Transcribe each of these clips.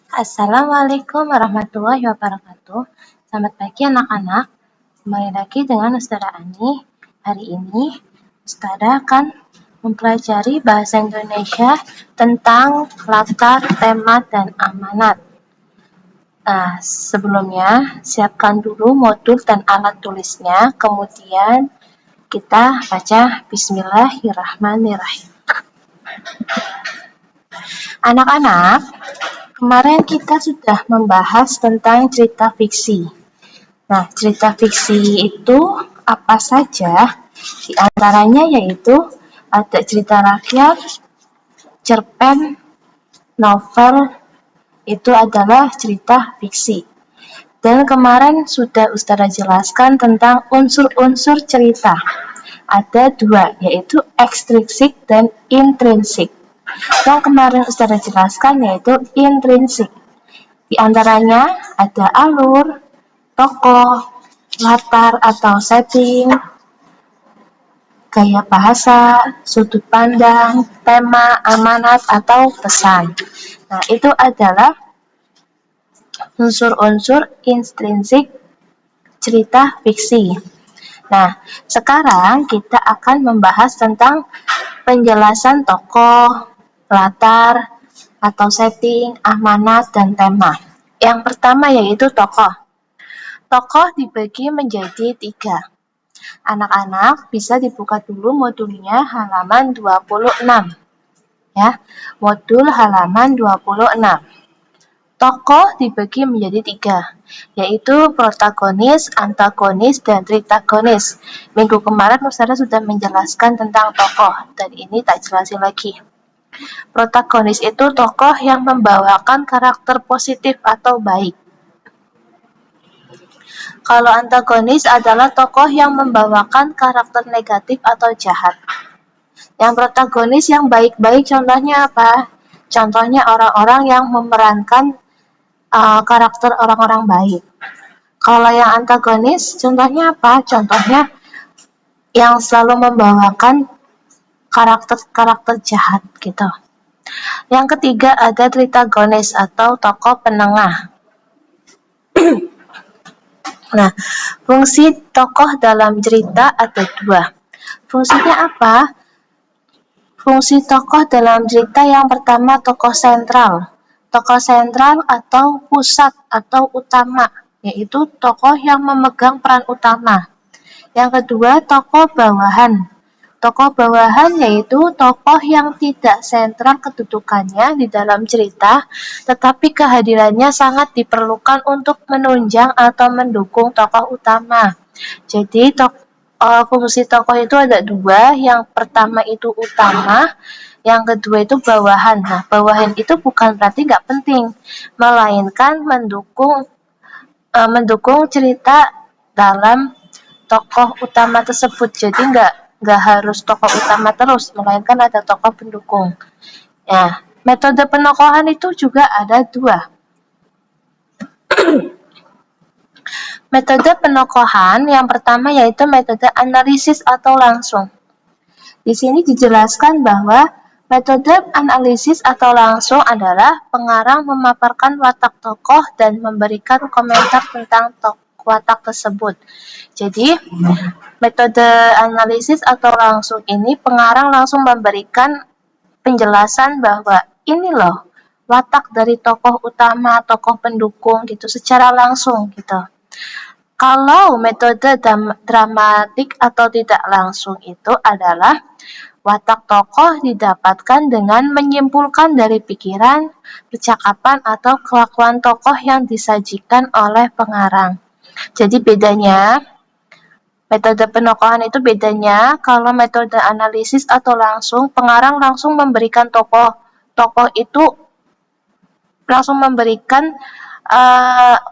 Assalamualaikum warahmatullahi wabarakatuh. Selamat pagi anak-anak. Kembali lagi dengan Ustazah Ani. Hari ini Ustazah akan mempelajari bahasa Indonesia tentang latar, tema, dan amanat. Nah, sebelumnya siapkan dulu modul dan alat tulisnya. Kemudian kita baca Bismillahirrahmanirrahim. Anak-anak, kemarin kita sudah membahas tentang cerita fiksi. Nah, cerita fiksi itu apa saja? Di antaranya yaitu ada cerita rakyat, cerpen, novel, itu adalah cerita fiksi. Dan kemarin sudah Ustazah jelaskan tentang unsur-unsur cerita. Ada dua, yaitu ekstrinsik dan intrinsik. Yang kemarin Ustazah jelaskan yaitu intrinsik. Di antaranya ada alur, tokoh, latar atau setting, gaya bahasa, sudut pandang, tema, amanat atau pesan. Nah, itu adalah unsur-unsur intrinsik cerita fiksi. Nah, sekarang kita akan membahas tentang penjelasan tokoh, latar, atau setting, amanat, dan tema. Yang pertama yaitu tokoh. Tokoh dibagi menjadi 3. Anak-anak bisa dibuka dulu modulnya halaman 26. Ya, modul halaman 26. Tokoh dibagi menjadi 3, yaitu protagonis, antagonis, dan tritagonis. Minggu kemarin Ustazah sudah menjelaskan tentang tokoh, dan ini tak jelasin lagi. Protagonis itu tokoh yang membawakan karakter positif atau baik. Kalau antagonis adalah tokoh yang membawakan karakter negatif atau jahat. Yang protagonis yang baik-baik contohnya apa? Contohnya orang-orang yang memerankan karakter orang-orang baik. Kalau yang antagonis contohnya apa? Contohnya yang selalu membawakan karakter-karakter jahat gitu. Yang ketiga ada tritagonis atau tokoh penengah. Nah, fungsi tokoh dalam cerita ada 2. Fungsinya apa? Fungsi tokoh dalam cerita yang pertama tokoh sentral. Tokoh sentral atau pusat atau utama, yaitu tokoh yang memegang peran utama. Yang kedua tokoh bawahan. Tokoh bawahan yaitu tokoh yang tidak sentral kedudukannya di dalam cerita, tetapi kehadirannya sangat diperlukan untuk menunjang atau mendukung tokoh utama. Jadi fungsi tokoh itu ada 2, yang pertama itu utama, yang kedua itu bawahan. Nah, bawahan itu bukan berarti nggak penting, melainkan mendukung cerita dalam tokoh utama tersebut. Jadi nggak harus tokoh utama terus, melainkan ada tokoh pendukung. Ya, metode penokohan itu juga ada 2. Metode penokohan yang pertama yaitu metode analisis atau langsung. Di sini dijelaskan bahwa metode analisis atau langsung adalah pengarang memaparkan watak tokoh dan memberikan komentar tentang watak tersebut. Jadi, metode analisis atau langsung ini pengarang langsung memberikan penjelasan bahwa ini loh watak dari tokoh utama, tokoh pendukung gitu secara langsung gitu. Kalau metode dramatik atau tidak langsung itu adalah watak tokoh didapatkan dengan menyimpulkan dari pikiran, percakapan, atau kelakuan tokoh yang disajikan oleh pengarang. Jadi bedanya, metode penokohan itu bedanya, kalau metode analisis atau langsung, pengarang langsung memberikan tokoh itu, langsung memberikan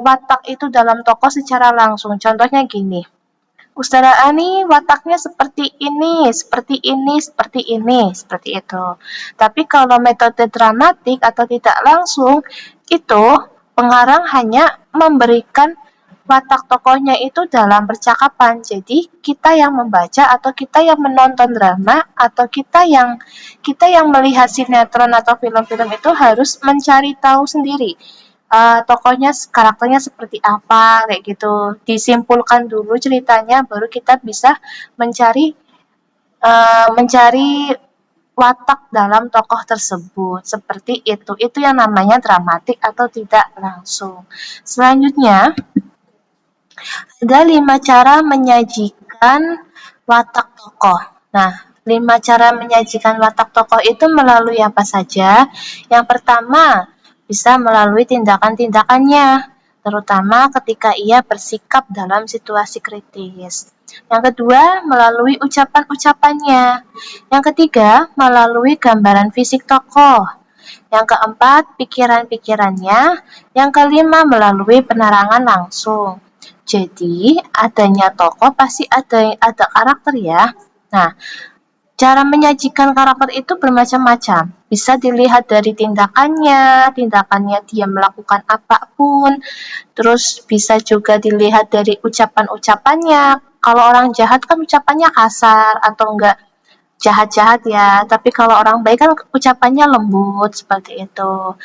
watak itu dalam tokoh secara langsung. Contohnya gini, Ustazah Ani wataknya seperti ini, seperti ini, seperti ini, seperti itu. Tapi kalau metode dramatik atau tidak langsung, itu pengarang hanya memberikan watak tokohnya itu dalam percakapan. Jadi kita yang membaca atau kita yang menonton drama atau kita yang melihat sinetron atau film-film itu harus mencari tahu sendiri. tokohnya karakternya seperti apa kayak gitu. Disimpulkan dulu ceritanya baru kita bisa mencari watak dalam tokoh tersebut. Seperti itu. Itu yang namanya dramatik atau tidak langsung. Selanjutnya, ada 5 cara menyajikan watak tokoh. Nah, 5 cara menyajikan watak tokoh itu melalui apa saja? Yang pertama, bisa melalui tindakan-tindakannya, terutama ketika ia bersikap dalam situasi kritis. Yang kedua, melalui ucapan-ucapannya. Yang ketiga, melalui gambaran fisik tokoh. Yang keempat, pikiran-pikirannya. Yang kelima, melalui penerangan langsung. Jadi, adanya tokoh pasti ada karakter ya. Nah, cara menyajikan karakter itu bermacam-macam. Bisa dilihat dari tindakannya dia melakukan apapun. Terus bisa juga dilihat dari ucapan-ucapannya. Kalau orang jahat kan ucapannya kasar atau enggak jahat-jahat ya. Tapi kalau orang baik kan ucapannya lembut seperti itu.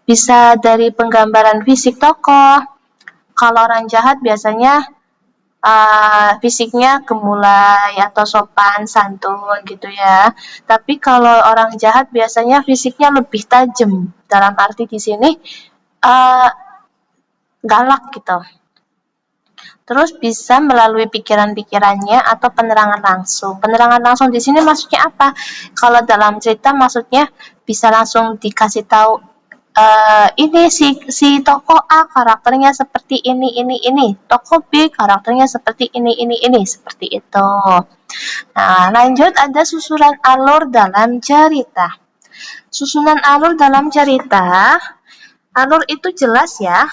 Bisa dari penggambaran fisik tokoh. Kalau orang jahat biasanya fisiknya gemulai atau sopan santun gitu ya. Tapi kalau orang jahat biasanya fisiknya lebih tajam. Dalam arti di sini galak gitu. Terus bisa melalui pikiran-pikirannya atau penerangan langsung. Penerangan langsung di sini maksudnya apa? Kalau dalam cerita maksudnya bisa langsung dikasih tahu ini si tokoh A karakternya seperti ini. Tokoh B karakternya seperti ini, seperti itu. Nah, lanjut ada susunan alur dalam cerita. Susunan alur dalam cerita, alur itu jelas ya.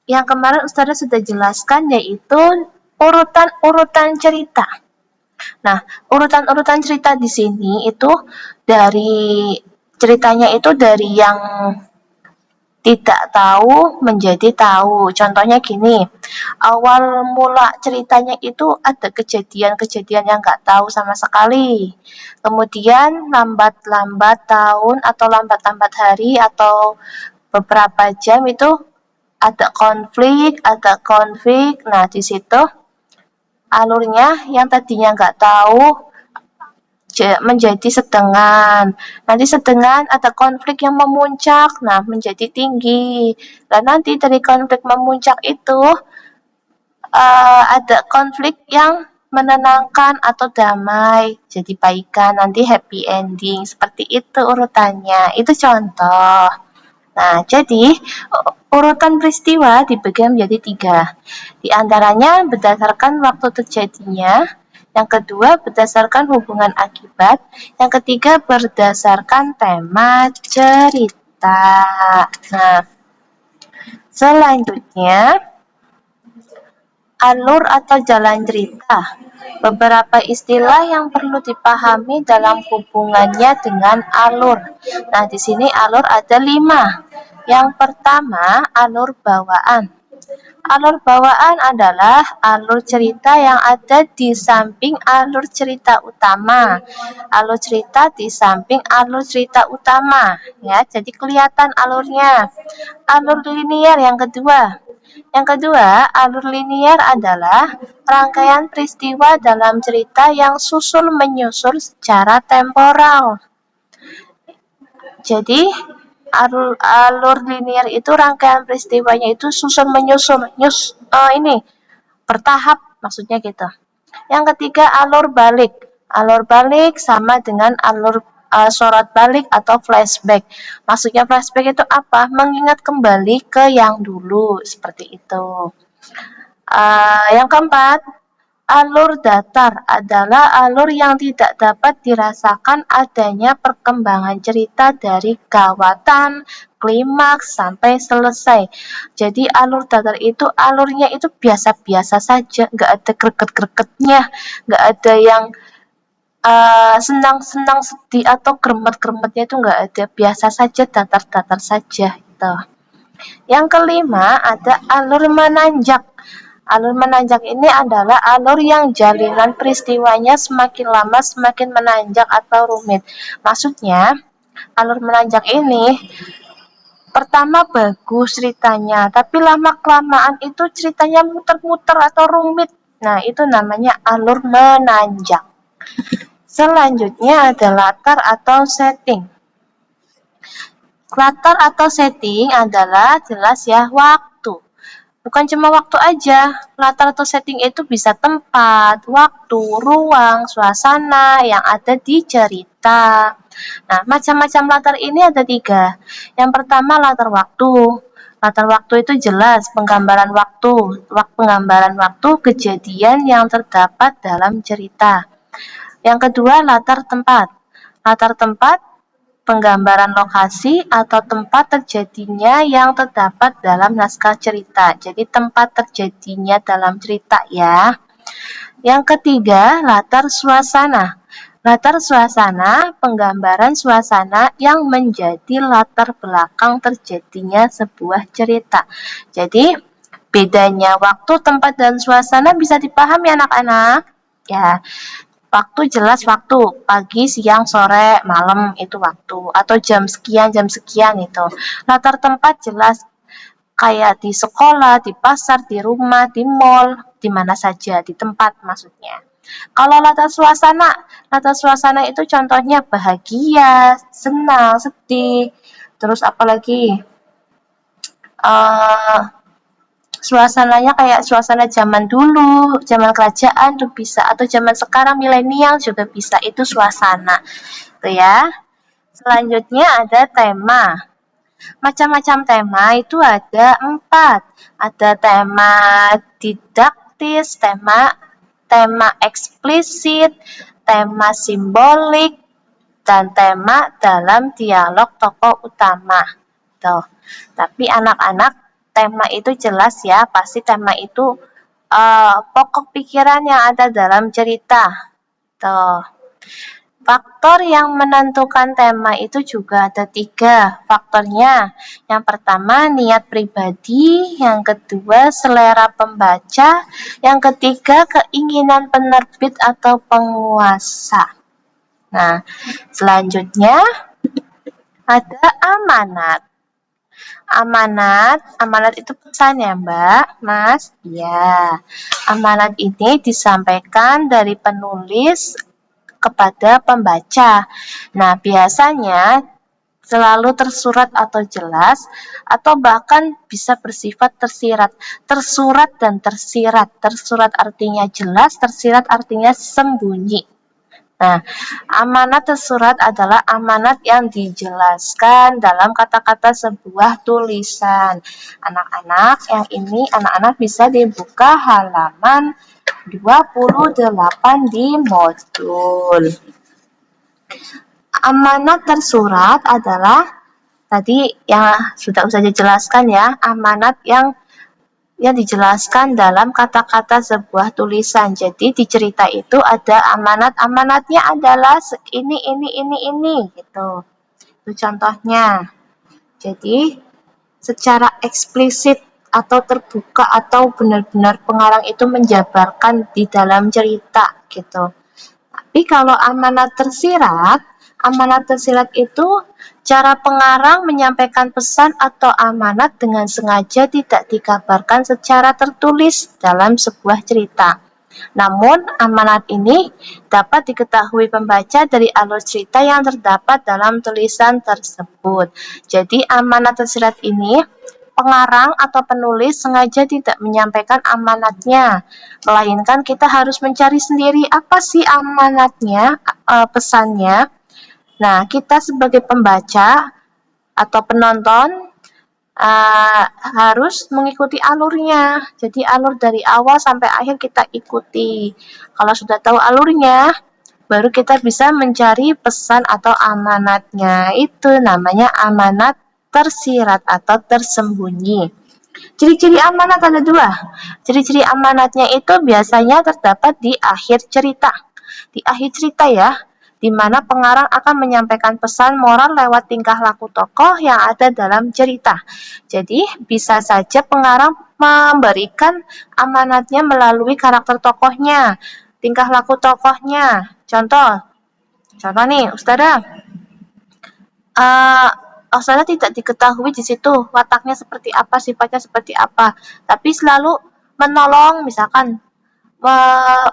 Yang kemarin Ustazah sudah jelaskan yaitu urutan-urutan cerita. Nah, urutan-urutan cerita di sini itu dari ceritanya itu dari yang tidak tahu menjadi tahu. Contohnya gini, awal mula ceritanya itu ada kejadian-kejadian yang nggak tahu sama sekali. Kemudian lambat-lambat tahun atau lambat-lambat hari atau beberapa jam itu ada konflik. Nah, di situ alurnya yang tadinya nggak tahu menjadi sedengan. Nanti sedengan ada konflik yang memuncak, nah menjadi tinggi. Dan nanti dari konflik memuncak itu ada konflik yang menenangkan atau damai, jadi baikan, nanti happy ending. Seperti itu urutannya. Itu contoh. Nah, jadi urutan peristiwa dibagi menjadi 3. Di antaranya berdasarkan waktu terjadinya, yang kedua berdasarkan hubungan akibat, yang ketiga berdasarkan tema cerita. Nah, selanjutnya alur atau jalan cerita. Beberapa istilah yang perlu dipahami dalam hubungannya dengan alur. Nah, di sini alur ada 5. Yang pertama, alur bawaan. Alur bawaan adalah alur cerita yang ada di samping alur cerita utama. Alur cerita di samping alur cerita utama, ya. Jadi kelihatan alurnya. Alur linier yang kedua. Yang kedua, alur linier adalah rangkaian peristiwa dalam cerita yang susul menyusul secara temporal. Jadi, alur linier itu rangkaian peristiwanya itu susun menyusul bertahap maksudnya gitu. Yang ketiga alur balik sama dengan alur sorot balik atau flashback. Maksudnya flashback itu apa? Mengingat kembali ke yang dulu, seperti itu. Yang keempat, alur datar adalah alur yang tidak dapat dirasakan adanya perkembangan cerita dari gawatan, klimaks, sampai selesai. Jadi alur datar itu alurnya itu biasa-biasa saja, nggak ada greget-gregetnya, nggak ada yang senang-senang sedih atau gremet-gremetnya itu nggak ada, biasa saja, datar-datar saja gitu. Yang kelima ada alur menanjak. Alur menanjak ini adalah alur yang jalinan peristiwanya semakin lama semakin menanjak atau rumit. Maksudnya, alur menanjak ini pertama bagus ceritanya, tapi lama-kelamaan itu ceritanya muter-muter atau rumit. Nah, itu namanya alur menanjak. Selanjutnya ada latar atau setting. Latar atau setting adalah jelas ya waktu. Bukan cuma waktu aja, latar atau setting itu bisa tempat, waktu, ruang, suasana yang ada di cerita. Nah, macam-macam latar ini ada 3. Yang pertama latar waktu. Latar waktu itu jelas penggambaran waktu kejadian yang terdapat dalam cerita. Yang kedua latar tempat. Latar tempat penggambaran lokasi atau tempat terjadinya yang terdapat dalam naskah cerita. Jadi tempat terjadinya dalam cerita ya. Yang ketiga, latar suasana. Latar suasana, penggambaran suasana yang menjadi latar belakang terjadinya sebuah cerita. Jadi, bedanya waktu, tempat, dan suasana bisa dipahami anak-anak. Ya, waktu jelas waktu, pagi, siang, sore, malam itu waktu, atau jam sekian itu. Latar tempat jelas kayak di sekolah, di pasar, di rumah, di mall, di mana saja, di tempat maksudnya. Kalau latar suasana itu contohnya bahagia, senang, sedih, terus apalagi suasananya kayak suasana zaman dulu, zaman kerajaan tuh bisa, atau zaman sekarang milenial juga bisa, itu suasana. Tuh ya. Selanjutnya ada tema. Macam-macam tema itu ada 4. Ada tema didaktis, tema eksplisit, tema simbolik, dan tema dalam dialog tokoh utama. Tuh. Tapi anak-anak, tema itu jelas ya, pasti tema itu pokok pikiran yang ada dalam cerita. Tuh. Faktor yang menentukan tema itu juga ada 3 faktornya. Yang pertama niat pribadi, yang kedua selera pembaca, yang ketiga keinginan penerbit atau penguasa. Nah, selanjutnya ada amanat. Amanat itu pesan ya Mbak, Mas? Ya, amanat ini disampaikan dari penulis kepada pembaca. Nah, biasanya selalu tersurat atau jelas, atau bahkan bisa bersifat tersirat. Tersurat dan tersirat. Tersurat artinya jelas, tersirat artinya sembunyi. Nah, amanat tersurat adalah amanat yang dijelaskan dalam kata-kata sebuah tulisan. Anak-anak, yang ini anak-anak bisa dibuka halaman 28 di modul. Amanat tersurat adalah tadi yang sudah dijelaskan ya, amanat yang dijelaskan dalam kata-kata sebuah tulisan. Jadi di cerita itu ada amanatnya adalah ini gitu. Itu contohnya. Jadi secara eksplisit atau terbuka atau benar-benar pengarang itu menjabarkan di dalam cerita gitu. Tapi kalau amanat tersirat itu cara pengarang menyampaikan pesan atau amanat dengan sengaja tidak dikabarkan secara tertulis dalam sebuah cerita. Namun, amanat ini dapat diketahui pembaca dari alur cerita yang terdapat dalam tulisan tersebut. Jadi, amanat tersirat ini pengarang atau penulis sengaja tidak menyampaikan amanatnya, melainkan kita harus mencari sendiri apa sih amanatnya, pesannya. Nah, kita sebagai pembaca atau penonton harus mengikuti alurnya. Jadi alur dari awal sampai akhir kita ikuti. Kalau sudah tahu alurnya, baru kita bisa mencari pesan atau amanatnya. Itu namanya amanat tersirat atau tersembunyi. Ciri-ciri amanat ada 2. Ciri-ciri amanatnya itu biasanya terdapat di akhir cerita. Di akhir cerita ya, di mana pengarang akan menyampaikan pesan moral lewat tingkah laku tokoh yang ada dalam cerita. Jadi, bisa saja pengarang memberikan amanatnya melalui karakter tokohnya, tingkah laku tokohnya. Contoh nih, Ustazah, Ustazah tidak diketahui di situ wataknya seperti apa, sifatnya seperti apa, tapi selalu menolong, misalkan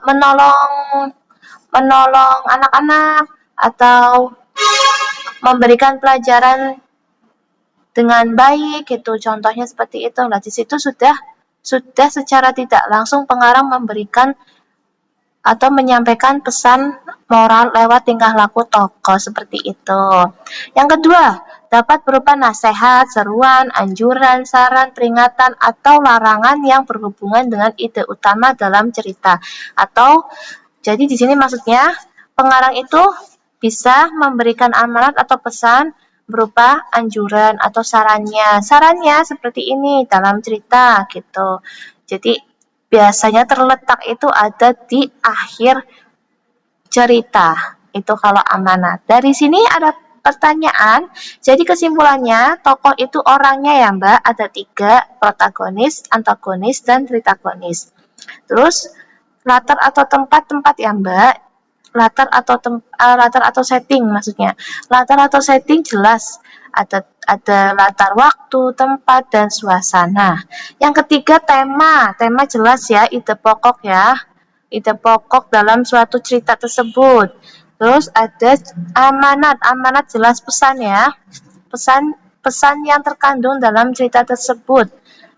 menolong menolong anak-anak atau memberikan pelajaran dengan baik gitu, contohnya seperti itu. Nah, di situ sudah secara tidak langsung pengarang memberikan atau menyampaikan pesan moral lewat tingkah laku tokoh seperti itu. Yang kedua, dapat berupa nasihat, seruan, anjuran, saran, peringatan, atau larangan yang berhubungan dengan ide utama dalam cerita. Atau, jadi di sini maksudnya pengarang itu bisa memberikan amanat atau pesan berupa anjuran atau sarannya. Sarannya seperti ini dalam cerita gitu. Jadi biasanya terletak itu ada di akhir cerita. Itu kalau amanat. Dari sini ada pertanyaan. Jadi kesimpulannya, tokoh itu orangnya ya Mbak, ada 3, protagonis, antagonis, dan tritagonis. Terus latar atau tempat ya Mbak. Latar atau setting maksudnya. Latar atau setting jelas. Ada latar waktu, tempat, dan suasana. Yang ketiga tema jelas ya, ide pokok ya. Ide pokok dalam suatu cerita tersebut. Terus ada amanat jelas pesan ya. Pesan yang terkandung dalam cerita tersebut.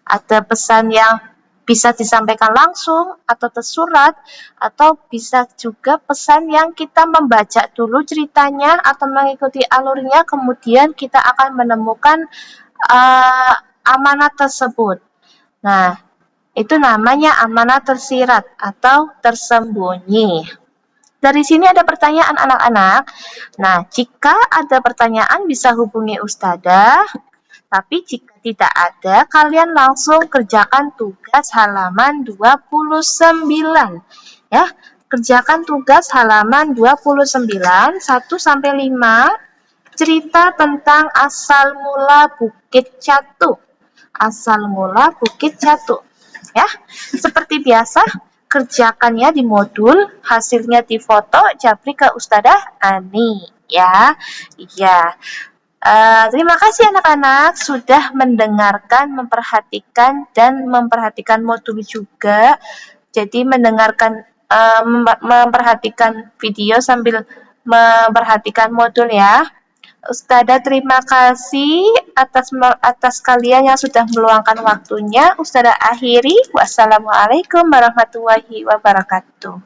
Ada pesan yang bisa disampaikan langsung atau tersurat, atau bisa juga pesan yang kita membaca dulu ceritanya atau mengikuti alurnya, kemudian kita akan menemukan amanat tersebut. Nah, itu namanya amanat tersirat atau tersembunyi. Dari sini ada pertanyaan anak-anak. Nah, jika ada pertanyaan bisa hubungi Ustazah. Tapi jika tidak ada, kalian langsung kerjakan tugas halaman 29. Ya, kerjakan tugas halaman 29, 1-5, cerita tentang asal mula Bukit Catu. Asal mula Bukit Catu. Ya, seperti biasa, kerjakannya di modul, hasilnya difoto, japri ke Ustazah Ani. Ya, iya. Terima kasih anak-anak sudah mendengarkan, memperhatikan modul juga. Jadi memperhatikan video sambil memperhatikan modul ya. Ustazah terima kasih atas kalian yang sudah meluangkan waktunya. Ustazah akhiri. Wassalamualaikum warahmatullahi wabarakatuh.